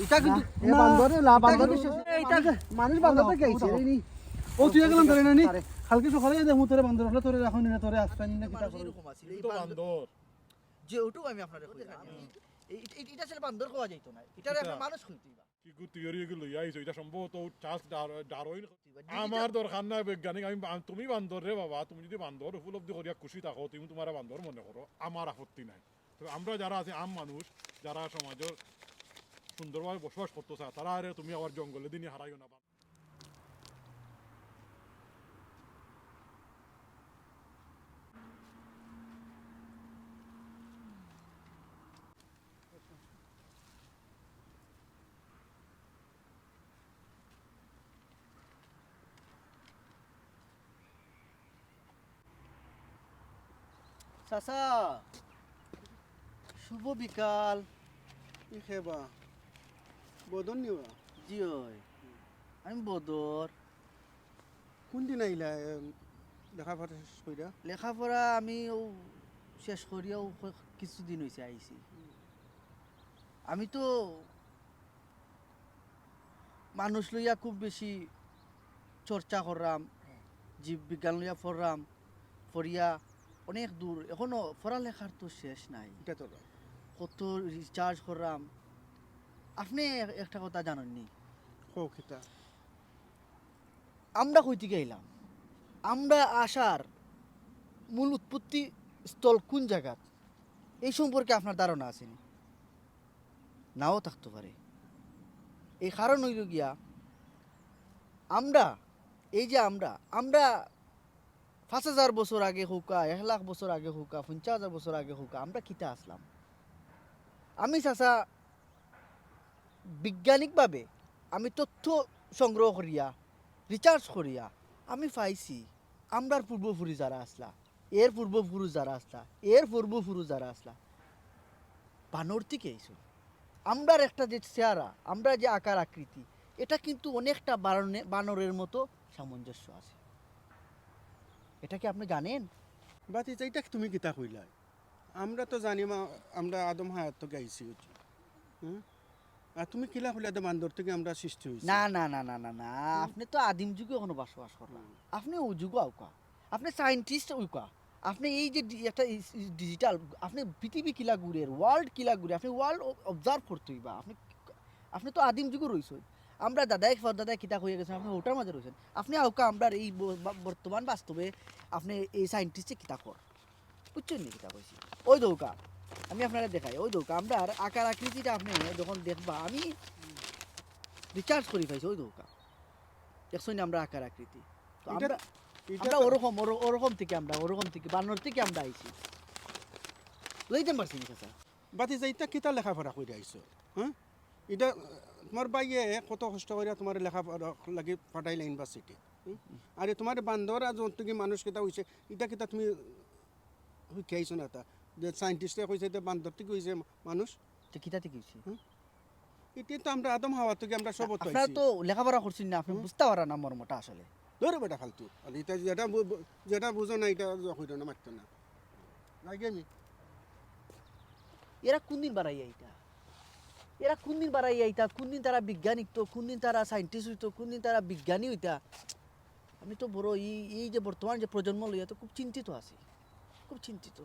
এটা কিন্তু এ বান্দরে লা বান্দরে এটা মানুষ বান্দরতে গেছে রে নি ও তুই গেলাম ধরে না নি কালকে সকালে দেখো তোরে বান্দর হলে তোরে রাখুন না তোরে আসবেন না কিটা করে এরকম আছে এই তো বান্দর যে ওটু আমি আপনারে কই এটা ছিল বান্দর কোয়া যাইতো না এটা একটা মানুষ কইতেই বা কি গু থিওরি এগুলো আইছো এটা সম্ভবত চার্লস ডারউইন আমার দরকার নাই বৈজ্ঞানিক তুমি বান্দর রে বাবা তুমি যদি বান্দর উপলব্ধি করিয়া খুশি থাকো তুমি তোমার বান্দর মনে করো আমার আপত্তি নাই তো আমরা যারা আছে আম মানুষ যারা সমাজের সুন্দরভাবে বসবাস করতে চায় তারা আরে তুমি আবার জঙ্গলে দিনই হারাইও না চাচা শুভ বিকাল ই খেবা বদন নিবা জি ওই আমি বদর কোন দিন আইলা দেখা পাতে কইরা লেখাপড়া আমি শেষ করিয়াও কিছুদিন হয়েছে আইছি আমি তো মানুষ লইয়া খুব বেশি চর্চা করলাম জীব বিজ্ঞান লইয়া পড়লাম পড়িয়া অনেক দূর এখনো পড়ালেখার তো শেষ নাই এটা তো কত রিচার্জ করলাম আপনি একটা কথা জানেননি কো কিতা আমরা কই থেকে এলাম আমরা আসার মূল উৎপত্তি স্থল কোন জায়গা এই সম্পর্কে আপনার ধারণা আছেনি নাও থাকতে পারে এই কারণ হইল গিয়া আমরা এই যে আমরা ৫,০০০ বছর আগে হোকা ১,০০,০০০ বছর আগে হোকা ৫০,০০০ বছর আগে হোকা আমরা কিতা আসলাম আমি চাচা বিজ্ঞানিকভাবে আমি তথ্য সংগ্রহ করিয়া রিচার্জ করিয়া আমি পাইছি আমরার পূর্বপুরুষ যারা আসলা এর পূর্বপুরুষ যারা আসলা এর পূর্বপুরুষ যারা আসলা বানর থেকে এইসব আমরার একটা যে চেহারা আমরা যে আকার আকৃতি এটা কিন্তু অনেকটা বানরের মতো সামঞ্জস্য আছে এটা কি আপনি জানেন বাতি এইটা তুমি কিতা কইলা আমরা তো জানি আমরা আদম হায়াত তো গাইছি হুম আর তুমি কিলা কইলা তো বান্দর থেকে আমরা সৃষ্টি হইছি না না না না না না আপনি তো আদিম যুগে এখনো বসবাস করলেন আপনি ও যুগ আউকা আপনি সায়েন্টিস্ট উকা আপনি এই যে একটা ডিজিটাল আপনি পৃথিবী কিলা ঘুরে ওয়ার্ল্ড কিলা ঘুরে আপনি ওয়ার্ল্ড অবজার্ভ করতেই বা আপনি তো আদিম যুগে রয়েছেন আমরা দাদাই দাদাই কিতা হয়ে গেছেন আপনি ওটার মাঝে রয়েছেন আপনি আউকা আমরা এই বর্তমান বাস্তবে আপনি এই সায়েন্টিস্টে কিতা কর বুঝছেন নি কিতা কইছি ওই দৌকা আমি আপনারা দেখাই ওই দৌকা আমরা আকার আকৃতিটা আপনি যখন দেখবা আমি রিচার্জ করি পাইছি ওই দৌকা দেখছো না আমরা আকার আকৃতি তো আমরা আমরা ওরকম থেকে বানর থেকে আমরা আইছি লইতে পারছি না স্যার বাতি এইটা কিতা লেখাপড়া কইরা আইছো হ্যাঁ এটা তোমার বাইয়ে কত কষ্ট করে তোমার লেখাপড়া লাগি পাঠাইলে ইউনিভার্সিটি আরে তোমার বান্দর আর যতকি মানুষ কিতা হইছে এটা কিতা তুমি শিখে আইছো না তা যে সায়েন্টিস্টে কইছে যে বান্দর থেকে হইছে মানুষ তো কিতা থেকে হইছে এটা তো আমরা আদম হাওয়া থেকে আমরা সব তো আপনারা তো লেখাপড়া করছেন না আপনি বুঝতে পারা না মর্মটা আসলে ধরে বেটা ফালতু আর এটা যেটা বুঝো না এটা হইল না মারতো না লাগে আমি এরা কোন দিন বাড়াইয়া এইটা কোন দিন তারা বিজ্ঞানিক তো কোন দিন তারা সায়েন্টিস্ট হইতো কোন দিন তারা বিজ্ঞানী হইতা আমি তো বড় এই যে বর্তমান যে প্রজন্ম লইয়া তো খুব চিন্তিত আছি খুব চিন্তিত